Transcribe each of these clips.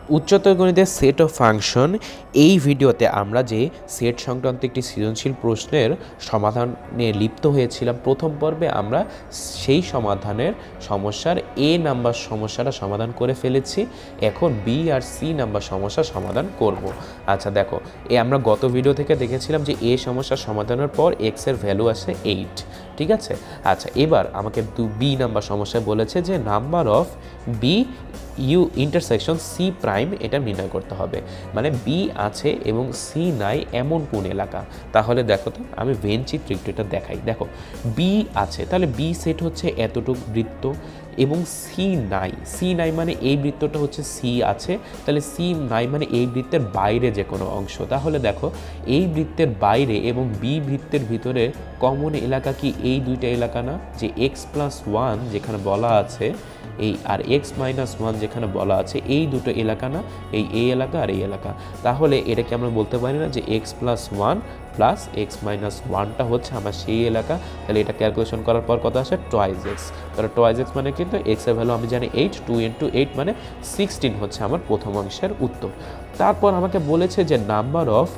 উচ্চতর গণিতের set of function এই ভিডিওতে আমরা যে সেট সংক্রান্ত একটি সৃজনশীল প্রশ্নের সমাধানে লিপ্ত হয়েছিলাম প্রথম পর্বে আমরা সেই সমাধানের সমস্যার এ নাম্বার সমস্যাটা সমাধান করে ফেলেছি। এখন বি আর সি নাম্বার সমস্যার সমাধান করব। আচ্ছা দেখো, আমরা গত ভিডিও থেকে দেখেছিলাম যে এ সমস্যার সমাধানের পর এক্স এর ভ্যালু আসে 8, ঠিক আছে। আচ্ছা এবার আমাকে বি নাম্বার সমস্যায় বলেছে যে number of B U intersection C prime এটা নির্ণয় করতে হবে, মানে বি আছে এবং সি নাই এমন কোন এলাকা। তাহলে দেখো তো আমি ভেন চিত্র একটু এটা দেখাই। দেখো বি আছে, তাহলে বি সেট হচ্ছে এতটুক বৃত্ত এবং সি নাই মানে এই বৃত্তটা হচ্ছে সি আছে, তাহলে সি নাই মানে এই বৃত্তের বাইরে যে কোনো অংশ। তাহলে দেখো এই বৃত্তের বাইরে এবং বি বৃত্তের ভিতরে কমন এলাকা কি এই দুইটা এলাকা না, যে x+1 যেখানে বলা আছে এই আর x-1 যেখানে বলা আছে এই দুটো এলাকা না, এই এলাকা আর এই এলাকা। তাহলে এটাকে আমরা বলতে পারি না যে x+1 প্লাস x-1টা হচ্ছে আমার সেই এলাকা। তাহলে এটা ক্যালকুলেশন করার পর কত আসে 2x। তাহলে 2x মানে কিন্তু x এর ভ্যালু আমি জানি 8, 2 × 8 মানে 16 হচ্ছে আমার প্রথম অংশের উত্তর। তারপর আমাকে বলেছে যে number of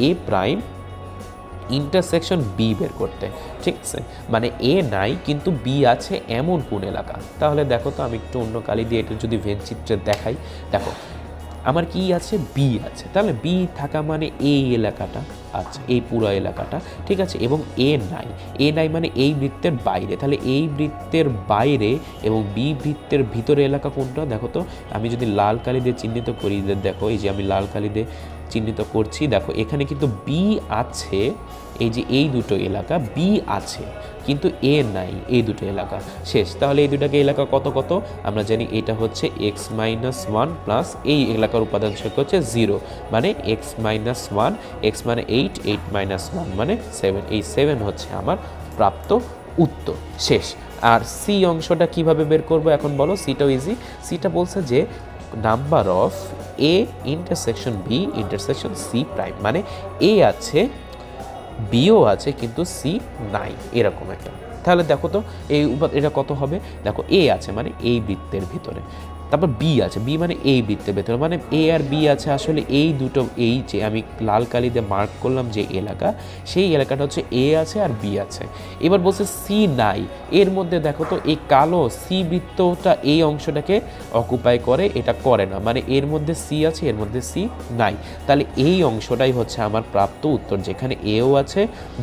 A prime intersection B বের করতে, ঠিক আছে। মানে এ নাই কিন্তু বি আছে এমন কোন এলাকা। তাহলে দেখো তো আমি একটু অন্য কালি দিয়ে এটা যদি ভেন চিত্রে দেখাই, দেখো আমার কি আছে বি আছে, তাহলে বি থাকা মানে এই এলাকাটা, আচ্ছা এই পুরো এলাকাটা, ঠিক আছে। এবং এ নাই মানে এই বৃত্তের বাইরে, তাহলে এই বৃত্তের বাইরে এবং বি বৃত্তের ভিতরে এলাকা কোনটা দেখো তো। আমি যদি লাল কালি দিয়ে চিহ্নিত করি, দেখো এই যে আমি লাল কালি দিয়ে চিহ্নিত করছি, দেখো এখানে কিন্তু বি আছে, এই যে এই দুটো এলাকা বি আছে কিন্তু এ নাই, এই দুটো এলাকা শেষ। তাহলে এই দুটাকে এলাকা কত কত আমরা জানি, এটা হচ্ছে x-1 প্লাস এই এলাকার উপাদান সংখ্যা হচ্ছে 0 মানে x-1, x মানে 8, 8 - 1 মানে 7, এই 7 হচ্ছে আমার প্রাপ্ত উত্তর শেষ। আর সি অংশটা কিভাবে বের করব এখন বলো, সিটাও ইজি। সিটা বলছে যে number of A intersection B intersection C prime, মানে এ আছে বিও আছে কিন্তু সি নাই, এরকম একটা। তাহলে দেখো তো এটা কত হবে, দেখো এ আছে মানে এই বৃত্তের ভিতরে, তারপর বি আছে, বি মানে এই বৃত্তের ভেতরে, মানে এ আর বি আছে আসলে এই দুটো, এই যে আমি লাল কালি দিয়ে মার্ক করলাম যে এলাকা, সেই এলাকাটা হচ্ছে এ আছে আর বি আছে। এবার বলছে সি নাই, এর মধ্যে দেখো তো এই কালো সি বৃত্তটা এই অংশটাকে অকুপাই করে, এটা করে না, মানে এর মধ্যে সি আছে এর মধ্যে সি নাই। তাহলে এই অংশটাই হচ্ছে আমার প্রাপ্ত উত্তর, যেখানে এও আছে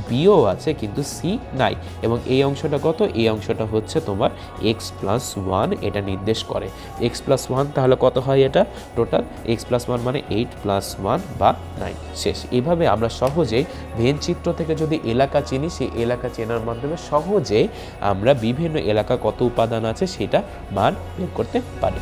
বিও আছে কিন্তু সি নাই। এবং এই অংশটা কত, এই অংশটা হচ্ছে তোমার x+1 এটা নির্দেশ করে। x+1 তাহলে কত হয়, এটা টোটাল x+1 মানে 8+1 বা 9 শেষ। এভাবে আমরা সহজেই ভেন চিত্র থেকে যদি এলাকা চিনি, সেই এলাকা চেনার মাধ্যমে সহজে আমরা বিভিন্ন এলাকা কত উপাদান আছে সেটা মান বের করতে পারি।